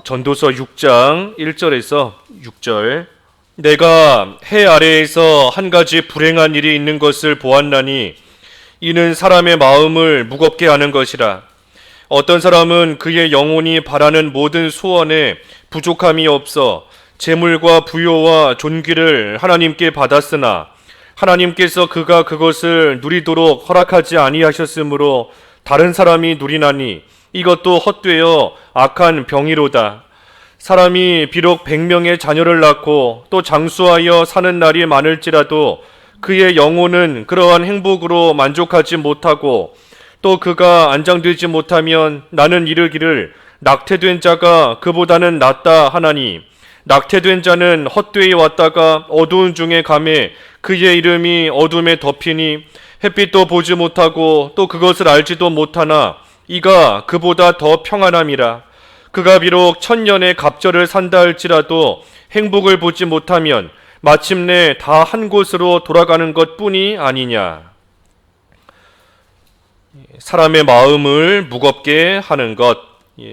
전도서 6장 1절에서 6절. 내가 해 아래에서 한 가지 불행한 일이 있는 것을 보았나니 이는 사람의 마음을 무겁게 하는 것이라. 어떤 사람은 그의 영혼이 바라는 모든 소원에 부족함이 없어 재물과 부요와 존귀를 하나님께 받았으나 하나님께서 그가 그것을 누리도록 허락하지 아니하셨으므로 다른 사람이 누리나니 이것도 헛되어 악한 병이로다. 사람이 비록 100명의 자녀를 낳고 또 장수하여 사는 날이 많을지라도 그의 영혼은 그러한 행복으로 만족하지 못하고 또 그가 안장되지 못하면 나는 이르기를 낙태된 자가 그보다는 낫다 하나니 낙태된 자는 헛되이 왔다가 어두운 중에 가매 그의 이름이 어둠에 덮이니 햇빛도 보지 못하고 또 그것을 알지도 못하나 이가 그보다 더 평안함이라. 그가 비록 1000년의 갑절을 산다 할지라도 행복을 보지 못하면 마침내 다 한 곳으로 돌아가는 것뿐이 아니냐. 사람의 마음을 무겁게 하는 것,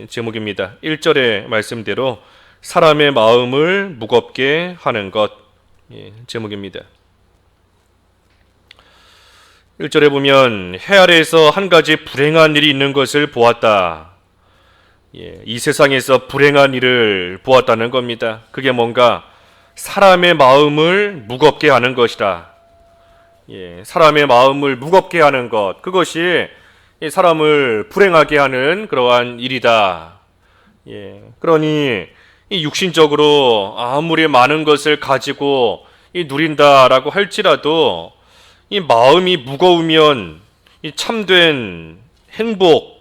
제목입니다. 1절의 말씀대로 사람의 마음을 무겁게 하는 것, 제목입니다. 1절에 보면 해 아래에서 한 가지 불행한 일이 있는 것을 보았다. 이 세상에서 불행한 일을 보았다는 겁니다. 그게 뭔가 사람의 마음을 무겁게 하는 것이다. 사람의 마음을 무겁게 하는 것, 그것이 사람을 불행하게 하는 그러한 일이다. 그러니 이 육신적으로 아무리 많은 것을 가지고 누린다라고 할지라도 이 마음이 무거우면 이 참된 행복,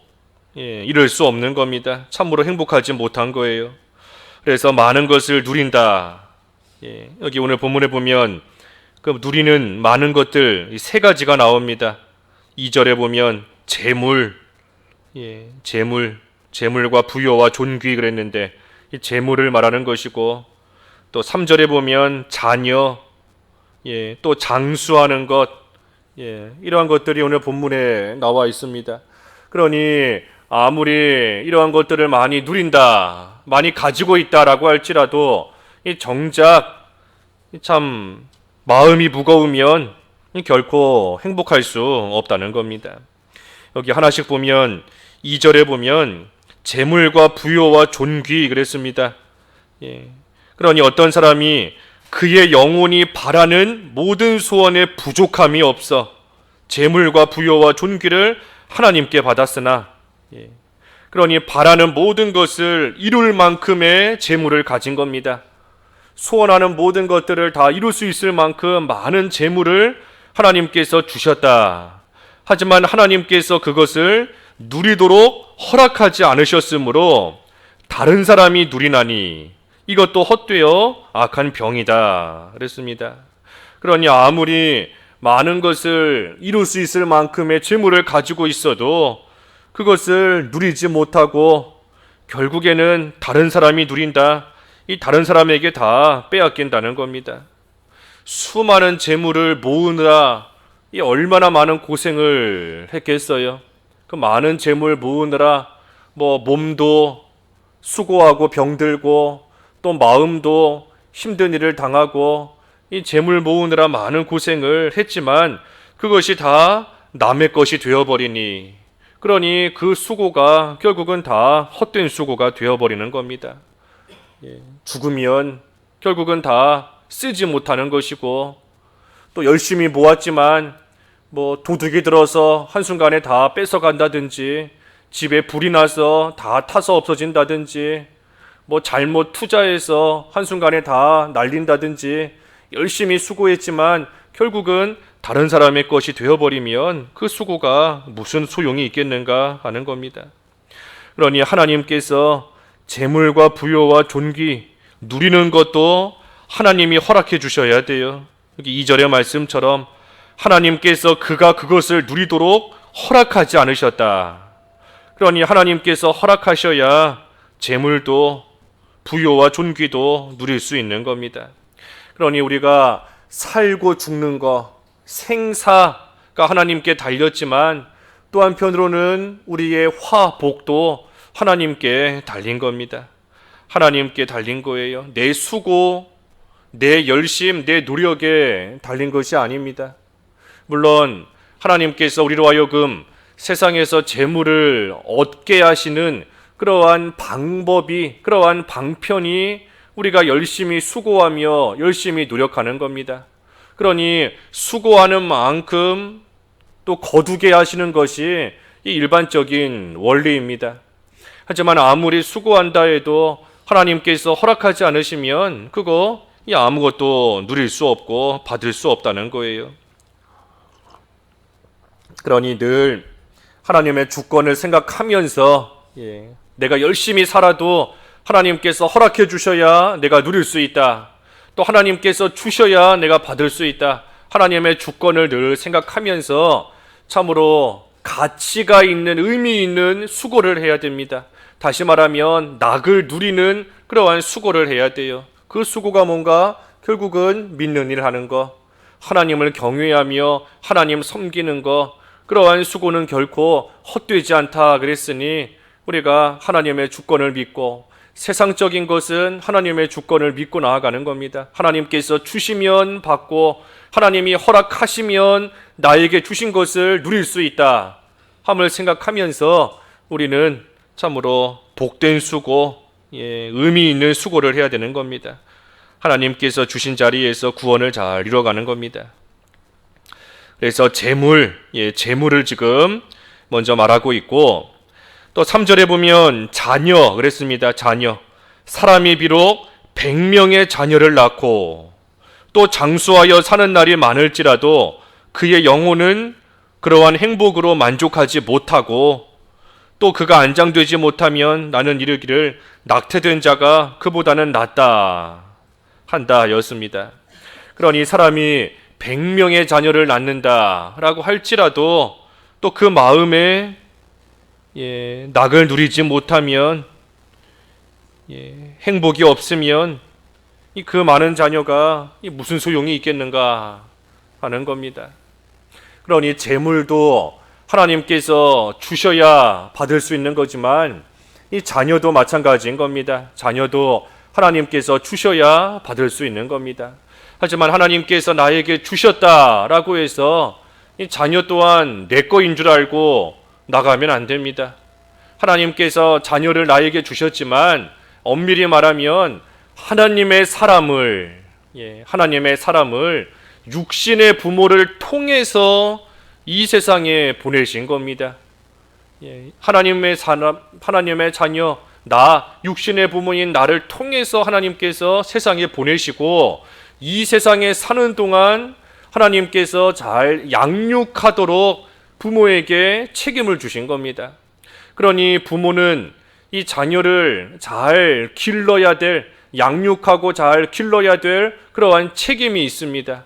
이룰 수 없는 겁니다. 참으로 행복하지 못한 거예요. 그래서 많은 것을 누린다. 여기 오늘 본문에 보면 그 누리는 많은 것들 세 가지가 나옵니다. 2절에 보면 재물, 재물과 부요와 존귀 그랬는데 이 재물을 말하는 것이고, 또 3절에 보면 자녀, 또 장수하는 것, 이러한 것들이 오늘 본문에 나와 있습니다. 그러니 아무리 이러한 것들을 많이 누린다, 많이 가지고 있다라고 할지라도 이 정작 참 마음이 무거우면 결코 행복할 수 없다는 겁니다. 여기 하나씩 보면 2절에 보면 재물과 부요와 존귀 그랬습니다. 그러니 어떤 사람이 그의 영혼이 바라는 모든 소원에 부족함이 없어 재물과 부요와 존귀를 하나님께 받았으나, 그러니 바라는 모든 것을 이룰 만큼의 재물을 가진 겁니다. 소원하는 모든 것들을 다 이룰 수 있을 만큼 많은 재물을 하나님께서 주셨다. 하지만 하나님께서 그것을 누리도록 허락하지 않으셨으므로 다른 사람이 누리나니 이것도 헛되어 악한 병이다 그랬습니다. 그러니 아무리 많은 것을 이룰 수 있을 만큼의 재물을 가지고 있어도 그것을 누리지 못하고 결국에는 다른 사람이 누린다, 이 다른 사람에게 다 빼앗긴다는 겁니다. 수많은 재물을 모으느라 이 얼마나 많은 고생을 했겠어요. 그 많은 재물 모으느라 몸도 수고하고 병들고 또 마음도 힘든 일을 당하고 이 재물 모으느라 많은 고생을 했지만 그것이 다 남의 것이 되어버리니, 그러니 그 수고가 결국은 다 헛된 수고가 되어버리는 겁니다. 죽으면 결국은 다 쓰지 못하는 것이고, 또 열심히 모았지만 도둑이 들어서 한순간에 다 뺏어간다든지, 집에 불이 나서 다 타서 없어진다든지, 잘못 투자해서 한순간에 다 날린다든지, 열심히 수고했지만 결국은 다른 사람의 것이 되어버리면 그 수고가 무슨 소용이 있겠는가 하는 겁니다. 그러니 하나님께서 재물과 부요와 존귀 누리는 것도 하나님이 허락해 주셔야 돼요. 여기 2절의 말씀처럼 하나님께서 그가 그것을 누리도록 허락하지 않으셨다. 그러니 하나님께서 허락하셔야 재물도 부요와 존귀도 누릴 수 있는 겁니다. 그러니 우리가 살고 죽는 것, 생사가 하나님께 달렸지만 또 한편으로는 우리의 화복도 하나님께 달린 겁니다. 하나님께 달린 거예요. 내 수고, 내 열심, 내 노력에 달린 것이 아닙니다. 물론 하나님께서 우리로 하여금 세상에서 재물을 얻게 하시는 그러한 방법이, 그러한 방편이 우리가 열심히 수고하며 열심히 노력하는 겁니다. 그러니 수고하는 만큼 또 거두게 하시는 것이 이 일반적인 원리입니다. 하지만 아무리 수고한다 해도 하나님께서 허락하지 않으시면 그거 아무것도 누릴 수 없고 받을 수 없다는 거예요. 그러니 늘 하나님의 주권을 생각하면서 내가 열심히 살아도 하나님께서 허락해 주셔야 내가 누릴 수 있다. 또 하나님께서 주셔야 내가 받을 수 있다. 하나님의 주권을 늘 생각하면서 참으로 가치가 있는, 의미 있는 수고를 해야 됩니다. 다시 말하면 낙을 누리는 그러한 수고를 해야 돼요. 그 수고가 뭔가? 결국은 믿는 일 하는 거, 하나님을 경외하며 하나님 섬기는 거, 그러한 수고는 결코 헛되지 않다 그랬으니 우리가 하나님의 주권을 믿고 세상적인 것은 하나님의 주권을 믿고 나아가는 겁니다. 하나님께서 주시면 받고 하나님이 허락하시면 나에게 주신 것을 누릴 수 있다 함을 생각하면서 우리는 참으로 복된 수고, 의미 있는 수고를 해야 되는 겁니다. 하나님께서 주신 자리에서 구원을 잘 이뤄가는 겁니다. 그래서 재물을 지금 먼저 말하고 있고, 또 3절에 보면 자녀 그랬습니다. 자녀. 사람이 비록 100명의 자녀를 낳고 또 장수하여 사는 날이 많을지라도 그의 영혼은 그러한 행복으로 만족하지 못하고 또 그가 안장되지 못하면 나는 이르기를 낙태된 자가 그보다는 낫다 한다 였습니다. 그러니 사람이 100명의 자녀를 낳는다라고 할지라도 또 그 마음에 낙을 누리지 못하면, 행복이 없으면 그 많은 자녀가 무슨 소용이 있겠는가 하는 겁니다. 그러니 재물도 하나님께서 주셔야 받을 수 있는 거지만 이 자녀도 마찬가지인 겁니다. 자녀도 하나님께서 주셔야 받을 수 있는 겁니다. 하지만 하나님께서 나에게 주셨다라고 해서 이 자녀 또한 내 거인 줄 알고 나가면 안 됩니다. 하나님께서 자녀를 나에게 주셨지만 엄밀히 말하면 하나님의 사람을 육신의 부모를 통해서 이 세상에 보내신 겁니다. 하나님의 자녀, 육신의 부모인 나를 통해서 하나님께서 세상에 보내시고 이 세상에 사는 동안 하나님께서 잘 양육하도록 부모에게 책임을 주신 겁니다. 그러니 부모는 이 자녀를 잘 길러야 될, 양육하고 잘 길러야 될 그러한 책임이 있습니다.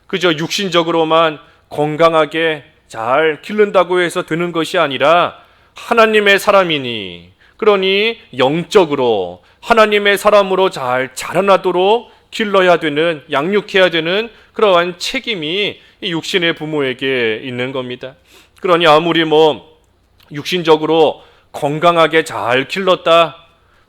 그저 육신적으로만 건강하게 잘 기른다고 해서 되는 것이 아니라 하나님의 사람이니, 그러니 영적으로 하나님의 사람으로 잘 자라나도록 길러야 되는, 양육해야 되는 그러한 책임이 이 육신의 부모에게 있는 겁니다. 그러니 아무리 육신적으로 건강하게 잘 길렀다,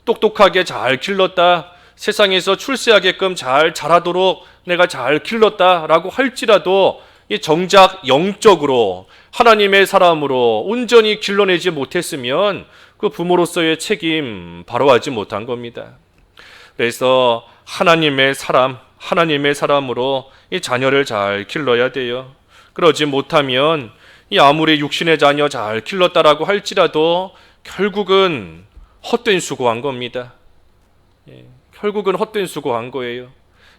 똑똑하게 잘 길렀다, 세상에서 출세하게끔 잘 자라도록 내가 잘 길렀다라고 할지라도 이 정작 영적으로 하나님의 사람으로 온전히 길러내지 못했으면 그 부모로서의 책임 바로 하지 못한 겁니다. 그래서 하나님의 사람으로 이 자녀를 잘 길러야 돼요. 그러지 못하면 이 아무리 육신의 자녀 잘 길렀다라고 할지라도 결국은 헛된 수고한 겁니다. 결국은 헛된 수고한 거예요.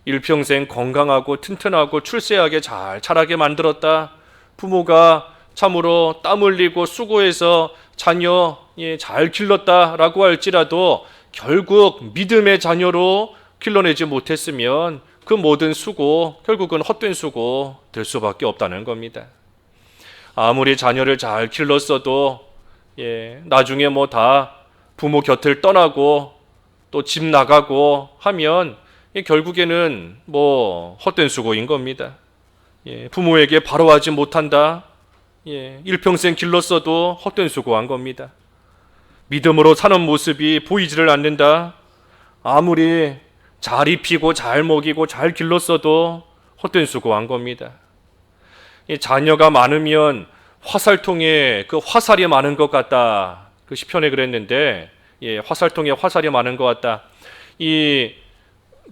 일평생 건강하고 튼튼하고 출세하게 잘 자라게 만들었다. 부모가 참으로 땀 흘리고 수고해서 자녀 잘 길렀다라고 할지라도 결국 믿음의 자녀로 길러내지 못했으면 그 모든 수고 결국은 헛된 수고 될 수밖에 없다는 겁니다. 아무리 자녀를 잘 길렀어도 나중에 다 부모 곁을 떠나고 또 집 나가고 하면 결국에는 헛된 수고인 겁니다. 부모에게 바로 하지 못한다. 일평생 길렀어도 헛된 수고한 겁니다. 믿음으로 사는 모습이 보이지를 않는다. 아무리 잘 입히고 잘 먹이고 잘 길렀어도 헛된 수고한 겁니다. 이 자녀가 많으면 화살통에 그 화살이 많은 것 같다. 그 시편에 그랬는데, 화살통에 화살이 많은 것 같다.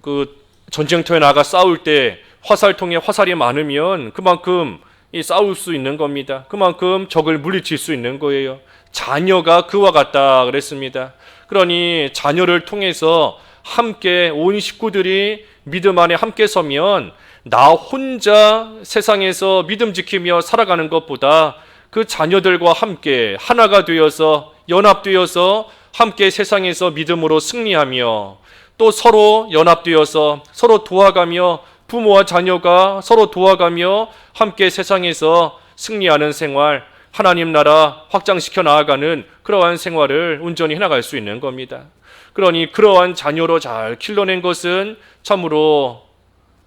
그 전쟁터에 나가 싸울 때 화살통에 화살이 많으면 그만큼 싸울 수 있는 겁니다. 그만큼 적을 물리칠 수 있는 거예요. 자녀가 그와 같다 그랬습니다. 그러니 자녀를 통해서 함께 온 식구들이 믿음 안에 함께 서면 나 혼자 세상에서 믿음 지키며 살아가는 것보다 그 자녀들과 함께 하나가 되어서 연합되어서 함께 세상에서 믿음으로 승리하며 또 서로 연합되어서 서로 도와가며 부모와 자녀가 서로 도와가며 함께 세상에서 승리하는 생활, 하나님 나라 확장시켜 나아가는 그러한 생활을 온전히 해나갈 수 있는 겁니다. 그러니 그러한 자녀로 잘 길러낸 것은 참으로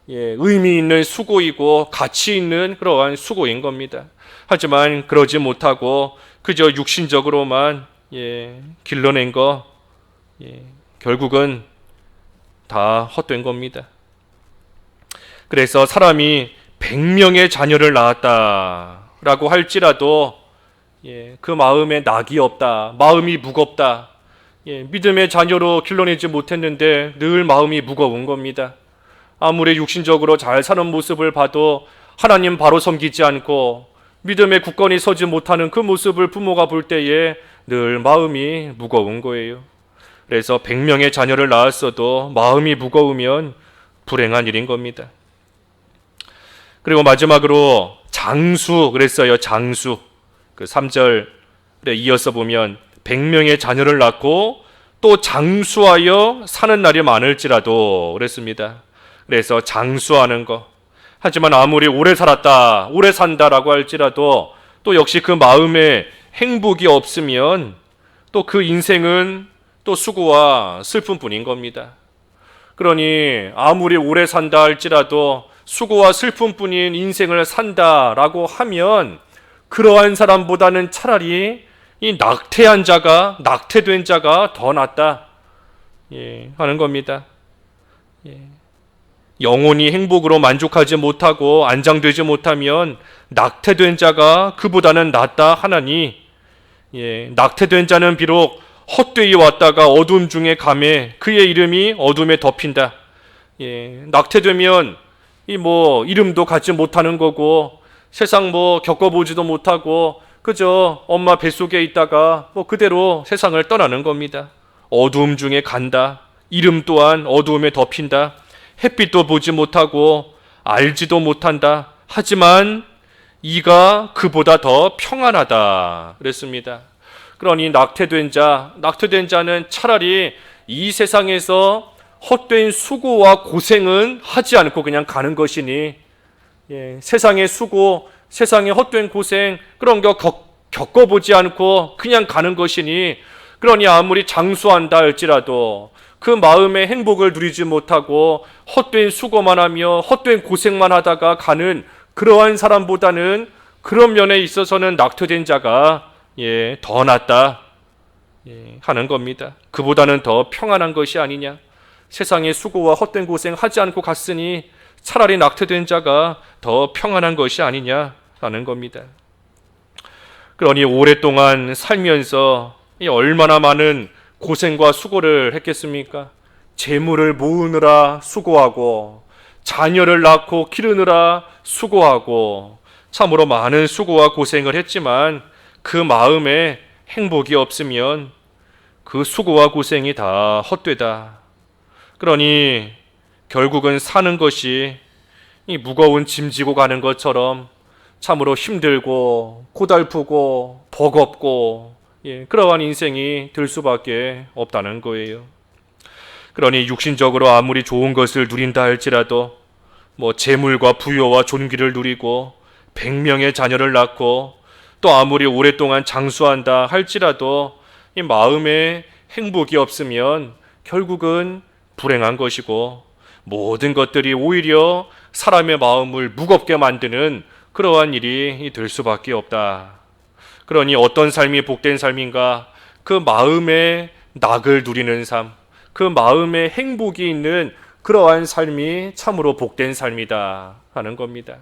의미 있는 수고이고 가치 있는 그러한 수고인 겁니다. 하지만 그러지 못하고 그저 육신적으로만 길러낸 거 결국은 다 헛된 겁니다. 그래서 사람이 100명의 자녀를 낳았다라고 할지라도 그 마음에 낙이 없다, 마음이 무겁다, 믿음의 자녀로 길러내지 못했는데 늘 마음이 무거운 겁니다. 아무리 육신적으로 잘 사는 모습을 봐도 하나님 바로 섬기지 않고 믿음의 굳건히 서지 못하는 그 모습을 부모가 볼 때에 늘 마음이 무거운 거예요. 그래서 100명의 자녀를 낳았어도 마음이 무거우면 불행한 일인 겁니다. 그리고 마지막으로 장수 그랬어요. 장수. 그 3절에 이어서 보면 100명의 자녀를 낳고 또 장수하여 사는 날이 많을지라도 그랬습니다. 그래서 장수하는 거. 하지만 아무리 오래 살았다, 오래 산다라고 할지라도 또 역시 그 마음에 행복이 없으면 또 그 인생은 또 수고와 슬픔뿐인 겁니다. 그러니 아무리 오래 산다 할지라도 수고와 슬픔뿐인 인생을 산다라고 하면 그러한 사람보다는 차라리 이 낙태된 자가 더 낫다 하는 겁니다. 영혼이 행복으로 만족하지 못하고 안장되지 못하면 낙태된 자가 그보다는 낫다 하나니 낙태된 자는 비록 헛되이 왔다가 어둠 중에 가매 그의 이름이 어둠에 덮인다. 낙태되면 이름도 갖지 못하는 거고 세상 겪어보지도 못하고 그저 엄마 뱃속에 있다가 그대로 세상을 떠나는 겁니다. 어둠 중에 간다. 이름 또한 어둠에 덮인다. 햇빛도 보지 못하고 알지도 못한다. 하지만 이가 그보다 더 평안하다 그랬습니다. 그러니 낙태된 자는 차라리 이 세상에서 헛된 수고와 고생은 하지 않고 그냥 가는 것이니 세상의 수고, 세상의 헛된 고생 그런 거 겪어보지 않고 그냥 가는 것이니 그러니 아무리 장수한다 할지라도 그 마음의 행복을 누리지 못하고 헛된 수고만 하며 헛된 고생만 하다가 가는 그러한 사람보다는 그런 면에 있어서는 낙태된 자가 더 낫다 하는 겁니다. 그보다는 더 평안한 것이 아니냐. 세상의 수고와 헛된 고생 하지 않고 갔으니 차라리 낙태된 자가 더 평안한 것이 아니냐 하는 겁니다. 그러니 오랫동안 살면서 얼마나 많은 고생과 수고를 했겠습니까? 재물을 모으느라 수고하고 자녀를 낳고 기르느라 수고하고 참으로 많은 수고와 고생을 했지만 그 마음에 행복이 없으면 그 수고와 고생이 다 헛되다. 그러니 결국은 사는 것이 이 무거운 짐 지고 가는 것처럼 참으로 힘들고 고달프고 버겁고 그러한 인생이 될 수밖에 없다는 거예요. 그러니 육신적으로 아무리 좋은 것을 누린다 할지라도 재물과 부여와 존귀를 누리고 100명의 자녀를 낳고 또 아무리 오랫동안 장수한다 할지라도 이 마음에 행복이 없으면 결국은 불행한 것이고 모든 것들이 오히려 사람의 마음을 무겁게 만드는 그러한 일이 될 수밖에 없다. 그러니 어떤 삶이 복된 삶인가? 그 마음의 낙을 누리는 삶, 그 마음에 행복이 있는 그러한 삶이 참으로 복된 삶이다 하는 겁니다.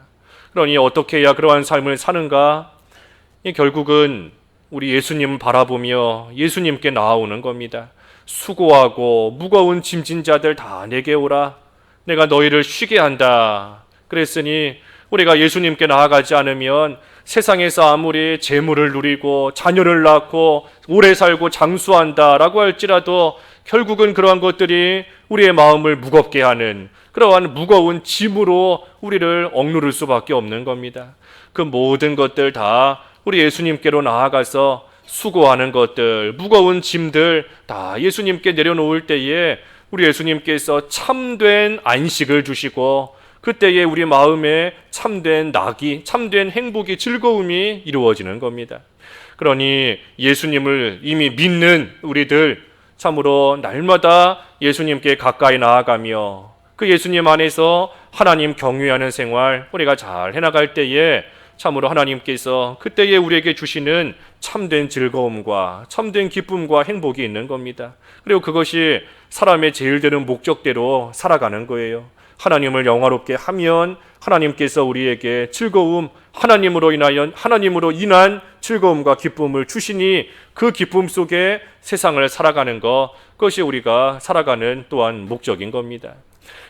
그러니 어떻게 해야 그러한 삶을 사는가? 결국은 우리 예수님을 바라보며 예수님께 나아오는 겁니다. 수고하고 무거운 짐진 자들 다 내게 오라. 내가 너희를 쉬게 한다. 그랬으니 우리가 예수님께 나아가지 않으면 세상에서 아무리 재물을 누리고 자녀를 낳고 오래 살고 장수한다라고 할지라도 결국은 그러한 것들이 우리의 마음을 무겁게 하는 그러한 무거운 짐으로 우리를 억누를 수밖에 없는 겁니다. 그 모든 것들 다 우리 예수님께로 나아가서 수고하는 것들, 무거운 짐들 다 예수님께 내려놓을 때에 우리 예수님께서 참된 안식을 주시고 그때에 우리 마음에 참된 낙이, 참된 행복이, 즐거움이 이루어지는 겁니다. 그러니 예수님을 이미 믿는 우리들 참으로 날마다 예수님께 가까이 나아가며 그 예수님 안에서 하나님 경외하는 생활 우리가 잘 해나갈 때에 참으로 하나님께서 그때에 우리에게 주시는 참된 즐거움과 참된 기쁨과 행복이 있는 겁니다. 그리고 그것이 사람의 제일 되는 목적대로 살아가는 거예요. 하나님을 영화롭게 하면 하나님께서 우리에게 즐거움, 하나님으로 인한 즐거움과 기쁨을 주시니 그 기쁨 속에 세상을 살아가는 것, 그것이 우리가 살아가는 또한 목적인 겁니다.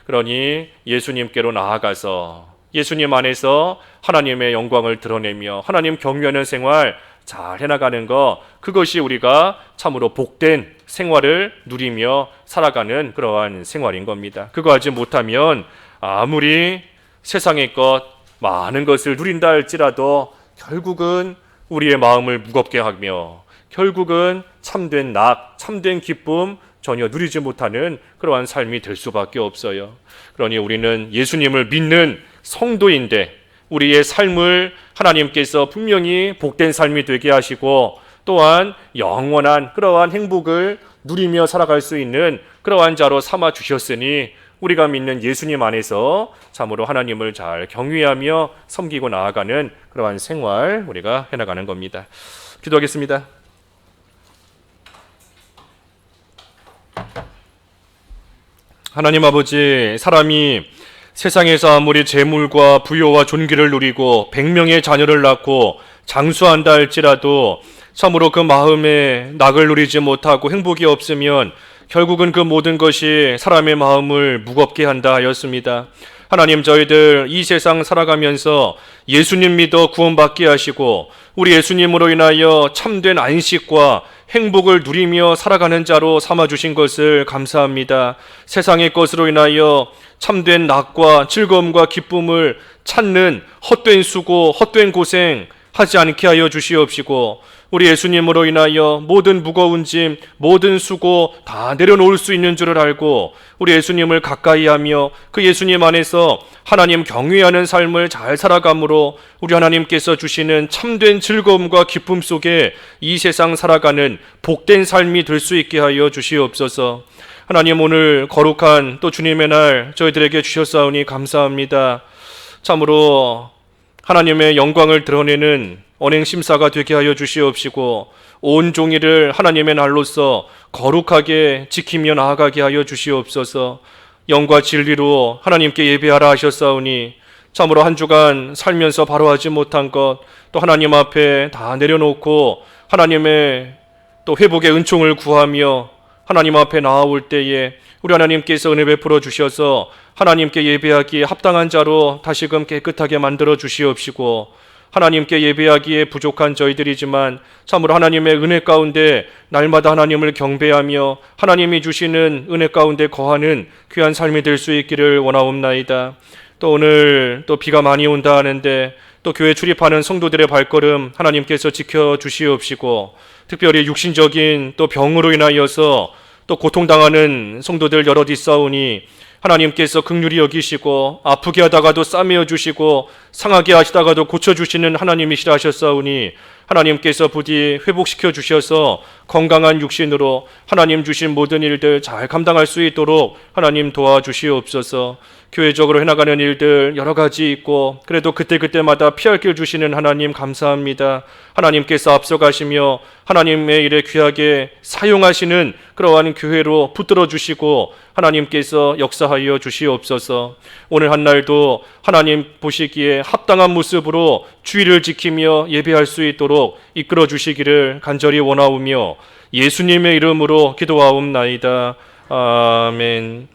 그러니 예수님께로 나아가서 예수님 안에서 하나님의 영광을 드러내며 하나님 경외하는 생활 잘 해나가는 것, 그것이 우리가 참으로 복된 생활을 누리며 살아가는 그러한 생활인 겁니다. 그거 하지 못하면 아무리 세상의 것 많은 것을 누린다 할지라도 결국은 우리의 마음을 무겁게 하며 결국은 참된 낙, 참된 기쁨 전혀 누리지 못하는 그러한 삶이 될 수밖에 없어요. 그러니 우리는 예수님을 믿는 성도인데 우리의 삶을 하나님께서 분명히 복된 삶이 되게 하시고 또한 영원한 그러한 행복을 누리며 살아갈 수 있는 그러한 자로 삼아 주셨으니 우리가 믿는 예수님 안에서 참으로 하나님을 잘 경외하며 섬기고 나아가는 그러한 생활 우리가 해나가는 겁니다. 기도하겠습니다. 하나님 아버지, 사람이 세상에서 아무리 재물과 부요와 존귀를 누리고 100명의 자녀를 낳고 장수한다 할지라도 참으로 그 마음에 낙을 누리지 못하고 행복이 없으면 결국은 그 모든 것이 사람의 마음을 무겁게 한다 하였습니다. 하나님, 저희들 이 세상 살아가면서 예수님 믿어 구원받게 하시고 우리 예수님으로 인하여 참된 안식과 행복을 누리며 살아가는 자로 삼아주신 것을 감사합니다. 세상의 것으로 인하여 참된 낙과 즐거움과 기쁨을 찾는 헛된 수고, 헛된 고생 하지 않게 하여 주시옵시고 우리 예수님으로 인하여 모든 무거운 짐, 모든 수고 다 내려놓을 수 있는 줄을 알고 우리 예수님을 가까이 하며 그 예수님 안에서 하나님 경외하는 삶을 잘 살아감으로 우리 하나님께서 주시는 참된 즐거움과 기쁨 속에 이 세상 살아가는 복된 삶이 될 수 있게 하여 주시옵소서. 하나님, 오늘 거룩한 또 주님의 날 저희들에게 주셨사오니 감사합니다. 참으로 하나님의 영광을 드러내는 언행심사가 되게 하여 주시옵시고 온 종일을 하나님의 날로서 거룩하게 지키며 나아가게 하여 주시옵소서. 영과 진리로 하나님께 예배하라 하셨사오니 참으로 한 주간 살면서 바로 하지 못한 것 또 하나님 앞에 다 내려놓고 하나님의 또 회복의 은총을 구하며 하나님 앞에 나아올 때에 우리 하나님께서 은혜 베풀어 주셔서 하나님께 예배하기에 합당한 자로 다시금 깨끗하게 만들어 주시옵시고 하나님께 예배하기에 부족한 저희들이지만 참으로 하나님의 은혜 가운데 날마다 하나님을 경배하며 하나님이 주시는 은혜 가운데 거하는 귀한 삶이 될 수 있기를 원하옵나이다. 또 오늘 또 비가 많이 온다 하는데 또 교회 출입하는 성도들의 발걸음 하나님께서 지켜주시옵시고 특별히 육신적인 또 병으로 인하여서 또 고통당하는 성도들 여럿 있사오니 하나님께서 긍휼히 여기시고 아프게 하다가도 싸매어 주시고 상하게 하시다가도 고쳐주시는 하나님이시라 하셨사오니 하나님께서 부디 회복시켜 주셔서 건강한 육신으로 하나님 주신 모든 일들 잘 감당할 수 있도록 하나님 도와주시옵소서. 교회적으로 해나가는 일들 여러 가지 있고 그래도 그때그때마다 피할 길 주시는 하나님 감사합니다. 하나님께서 앞서가시며 하나님의 일에 귀하게 사용하시는 그러한 교회로 붙들어 주시고 하나님께서 역사하여 주시옵소서. 오늘 한 날도 하나님 보시기에 합당한 모습으로 주의를 지키며 예배할 수 있도록 이끌어 주시기를 간절히 원하오며 예수님의 이름으로 기도하옵나이다. 아멘.